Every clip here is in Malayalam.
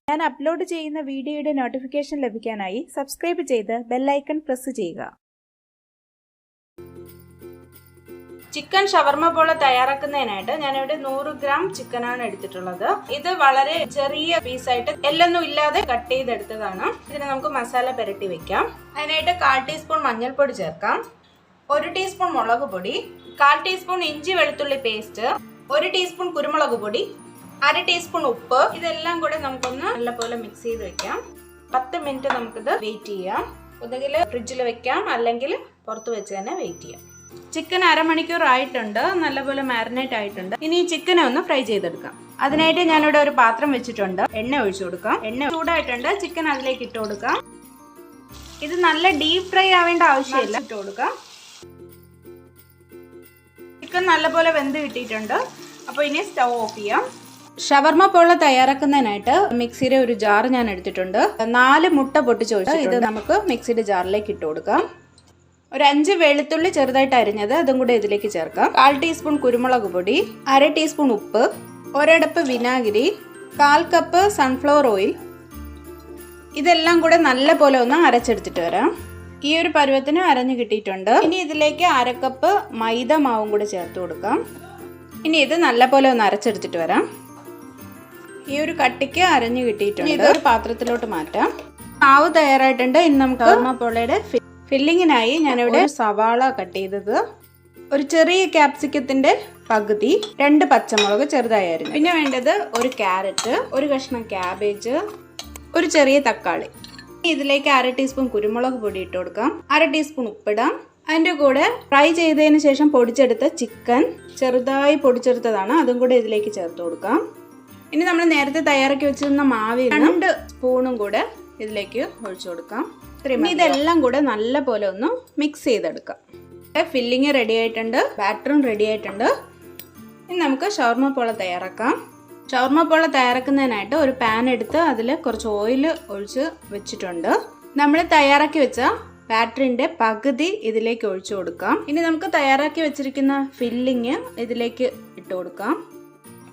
ഞാൻ അപ്ലോഡ് ചെയ്യുന്ന വീഡിയോയുടെ നോട്ടിഫിക്കേഷൻ ലഭിക്കാനായി സബ്സ്ക്രൈബ് ചെയ്ത് ബെൽ ഐക്കൺ പ്രസ് ചെയ്യുക. ചിക്കൻ ഷവർമ പോള തയ്യാറാക്കുന്നതിനായിട്ട് ഞാനിവിടെ 100 ഗ്രാം ചിക്കനാണ് എടുത്തിട്ടുള്ളത്. ഇത് വളരെ ചെറിയ പീസായിട്ട് എല്ലൊന്നും ഇല്ലാതെ കട്ട് ചെയ്തെടുത്തതാണ്. ഇതിന് നമുക്ക് മസാല പുരട്ടി വെക്കാം. അതിനായിട്ട് 1/4 ടീസ്പൂൺ മഞ്ഞൾപ്പൊടി ചേർക്കാം, 1 ടീസ്പൂൺ മുളക് പൊടി, 1/4 ടീസ്പൂൺ ഇഞ്ചി വെളുത്തുള്ളി പേസ്റ്റ്, 1 ടീസ്പൂൺ കുരുമുളക് പൊടി, 1/2 ടീസ്പൂൺ ഉപ്പ്. ഇതെല്ലാം കൂടെ നമുക്കൊന്ന് നല്ലപോലെ മിക്സ് ചെയ്ത് വെക്കാം. 10 മിനിറ്റ് നമുക്കിത് വെയിറ്റ് ചെയ്യാം. ഒന്നുകിൽ ഫ്രിഡ്ജിൽ വെക്കാം, അല്ലെങ്കിൽ പുറത്ത് വെച്ച് തന്നെ വെയിറ്റ് ചെയ്യാം. ചിക്കൻ അരമണിക്കൂർ ആയിട്ടുണ്ട്, നല്ലപോലെ മാരിനേറ്റ് ആയിട്ടുണ്ട്. ഇനി ഈ ചിക്കനെ ഒന്ന് ഫ്രൈ ചെയ്തെടുക്കാം. അതിനായിട്ട് ഞാനിവിടെ ഒരു പാത്രം വെച്ചിട്ടുണ്ട്. എണ്ണ ഒഴിച്ചു കൊടുക്കാം. എണ്ണ ചൂടായിട്ടുണ്ട്, ചിക്കൻ അതിലേക്ക് ഇട്ട് കൊടുക്കാം. ഇത് നല്ല ഡീപ് ഫ്രൈ ആവേണ്ട ആവശ്യമില്ല. ഇട്ട് കൊടുക്കാം. ചിക്കൻ നല്ലപോലെ വെന്ത് കിട്ടിയിട്ടുണ്ട്. അപ്പോൾ ഇനി സ്റ്റൗ ഓഫ് ചെയ്യാം. ഷവർമ പോള തയ്യാറാക്കുന്നതിനായിട്ട് മിക്സിയുടെ ഒരു ജാർ ഞാൻ എടുത്തിട്ടുണ്ട്. 4 മുട്ട പൊട്ടിച്ച് ഒഴിച്ചിട്ടുണ്ട്. ഇത് നമുക്ക് മിക്സിയുടെ ജാറിലേക്ക് ഇട്ട് കൊടുക്കാം. ഒരു 5 വെളുത്തുള്ളി ചെറുതായിട്ട് അരിഞ്ഞത് അതും കൂടെ ഇതിലേക്ക് ചേർക്കാം. 1/4 ടീസ്പൂൺ കുരുമുളക് പൊടി, 1/2 ടീസ്പൂൺ ഉപ്പ്, 1 അടപ്പ് വിനാഗിരി, 1/4 കപ്പ് സൺഫ്ലവർ ഓയിൽ. ഇതെല്ലാം കൂടെ നല്ല പോലെ ഒന്ന് അരച്ചെടുത്തിട്ട് വരാം. ഈ ഒരു പരുവത്തിന് അരഞ്ഞു കിട്ടിയിട്ടുണ്ട്. ഇനി ഇതിലേക്ക് 1/2 കപ്പ് മൈദ മാവും കൂടെ ചേർത്ത് കൊടുക്കാം. ഇനി ഇത് നല്ല പോലെ ഒന്ന് അരച്ചെടുത്തിട്ട് വരാം. ഈ ഒരു കട്ടിക്ക് അരഞ്ഞു കിട്ടിയിട്ടുണ്ട്. ഇത് ഒരു പാത്രത്തിലോട്ട് മാറ്റാം. മാവ് തയ്യാറായിട്ടുണ്ട്. ഇനി നമുക്ക് ഷവർമ പോളയുടെ ഫില്ലിങ്ങിനായി ഞാനിവിടെ സവാള കട്ട് ചെയ്തത്, ഒരു ചെറിയ ക്യാപ്സിക്കത്തിന്റെ പകുതി, 2 പച്ചമുളക് ചെറുതായി അരിഞ്ഞു, പിന്നെ വേണ്ടത് ഒരു ക്യാരറ്റ്, ഒരു കഷ്ണം ക്യാബേജ്, ഒരു ചെറിയ തക്കാളി. ഇതിലേക്ക് 1/2 ടീസ്പൂൺ കുരുമുളക് പൊടി ഇട്ട് കൊടുക്കാം. 1/2 ടീസ്പൂൺ ഉപ്പിടാം. അതിൻ്റെ കൂടെ ഫ്രൈ ചെയ്തതിന് ശേഷം പൊടിച്ചെടുത്ത ചിക്കൻ ചെറുതായി പൊടിച്ചെടുത്തതാണ്, അതും കൂടെ ഇതിലേക്ക് ചേർത്ത് കൊടുക്കാം. ഇനി നമ്മൾ നേരത്തെ തയ്യാറാക്കി വെച്ചിരുന്ന മാവിൽ 2 സ്പൂണും കൂടെ ഇതിലേക്ക് ഒഴിച്ചു കൊടുക്കാം. ഇതെല്ലാം കൂടെ നല്ല പോലെ ഒന്ന് മിക്സ് ചെയ്തെടുക്കാം. ഫില്ലിങ് റെഡി ആയിട്ടുണ്ട്, ബാറ്ററും റെഡി ആയിട്ടുണ്ട്. ഇനി നമുക്ക് ഷവർമ പോള തയ്യാറാക്കാം. ഷവർമ പോള തയ്യാറാക്കുന്നതിനായിട്ട് ഒരു പാൻ എടുത്ത് അതിൽ കുറച്ച് ഓയിൽ ഒഴിച്ച് വെച്ചിട്ടുണ്ട്. നമ്മൾ തയ്യാറാക്കി വെച്ച ബാറ്ററിൻ്റെ പകുതി ഇതിലേക്ക് ഒഴിച്ചു കൊടുക്കാം. ഇനി നമുക്ക് തയ്യാറാക്കി വെച്ചിരിക്കുന്ന ഫില്ലിങ് ഇതിലേക്ക് ഇട്ട് കൊടുക്കാം.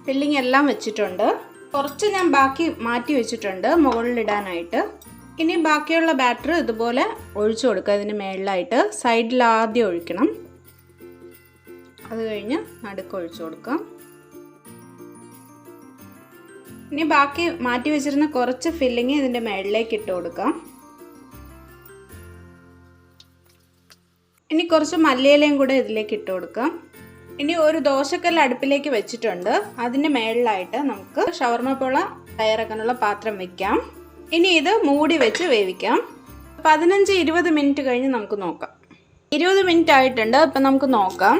ഫില്ലിങ് എല്ലാം വെച്ചിട്ടുണ്ട്. കുറച്ച് ഞാൻ ബാക്കി മാറ്റി വെച്ചിട്ടുണ്ട് മുകളിലിടാനായിട്ട്. ഇനി ബാക്കിയുള്ള ബാറ്റർ ഇതുപോലെ ഒഴിച്ചു കൊടുക്കുക. ഇതിന് മേളിലായിട്ട് സൈഡിൽ ആദ്യം ഒഴിക്കണം, അത് കഴിഞ്ഞ് നടുക്ക് ഒഴിച്ചു കൊടുക്കാം. ഇനി ബാക്കി മാറ്റി വെച്ചിരുന്ന കുറച്ച് ഫില്ലിങ് ഇതിൻ്റെ മേളിലേക്ക് ഇട്ട് കൊടുക്കാം. ഇനി കുറച്ച് മല്ലിയിലയും കൂടെ ഇതിലേക്ക് ഇട്ട് കൊടുക്കാം. ഇനി ഒരു ദോശക്കല്ല് അടുപ്പിലേക്ക് വെച്ചിട്ടുണ്ട്. അതിൻ്റെ മേളിലായിട്ട് നമുക്ക് ഷവർമ പോള തയ്യാറാക്കാനുള്ള പാത്രം വെക്കാം. ഇനി ഇത് മൂടി വെച്ച് വേവിക്കാം. 15-20 മിനിറ്റ് കഴിഞ്ഞ് നമുക്ക് നോക്കാം. 20 മിനിറ്റ് ആയിട്ടുണ്ട്. അപ്പം നമുക്ക് നോക്കാം.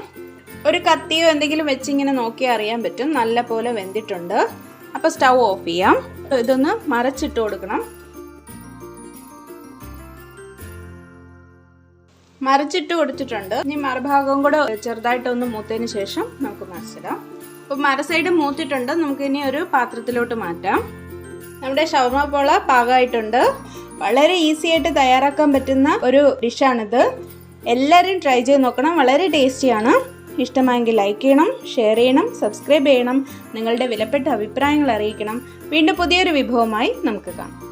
ഒരു കത്തിയോ എന്തെങ്കിലും വെച്ച് ഇങ്ങനെ നോക്കിയാൽ അറിയാൻ പറ്റും നല്ല പോലെ വെന്തിട്ടുണ്ട്. അപ്പോൾ സ്റ്റൗ ഓഫ് ചെയ്യാം. ഇതൊന്ന് മറച്ചിട്ട് കൊടുക്കണം. മറിച്ചിട്ട് കൊടുത്തിട്ടുണ്ട്. ഇനി മറുഭാഗവും കൂടെ ചെറുതായിട്ടൊന്ന് മൂത്തതിന് ശേഷം നമുക്ക് മറിച്ചിടാം. അപ്പോൾ മറ സൈഡ് മൂത്തിട്ടുണ്ട്. നമുക്കിനി ഒരു പാത്രത്തിലോട്ട് മാറ്റാം. നമ്മുടെ ഷവർമ പോള പാകമായിട്ടുണ്ട്. വളരെ ഈസി ആയിട്ട് തയ്യാറാക്കാൻ പറ്റുന്ന ഒരു ഡിഷാണിത്. എല്ലാവരും ട്രൈ ചെയ്ത് നോക്കണം. വളരെ ടേസ്റ്റിയാണ്. ഇഷ്ടമായെങ്കിൽ ലൈക്ക് ചെയ്യണം, ഷെയർ ചെയ്യണം, സബ്സ്ക്രൈബ് ചെയ്യണം. നിങ്ങളുടെ വിലപ്പെട്ട അഭിപ്രായങ്ങൾ അറിയിക്കണം. വീണ്ടും പുതിയൊരു വിഭവമായി നമുക്ക് കാണാം.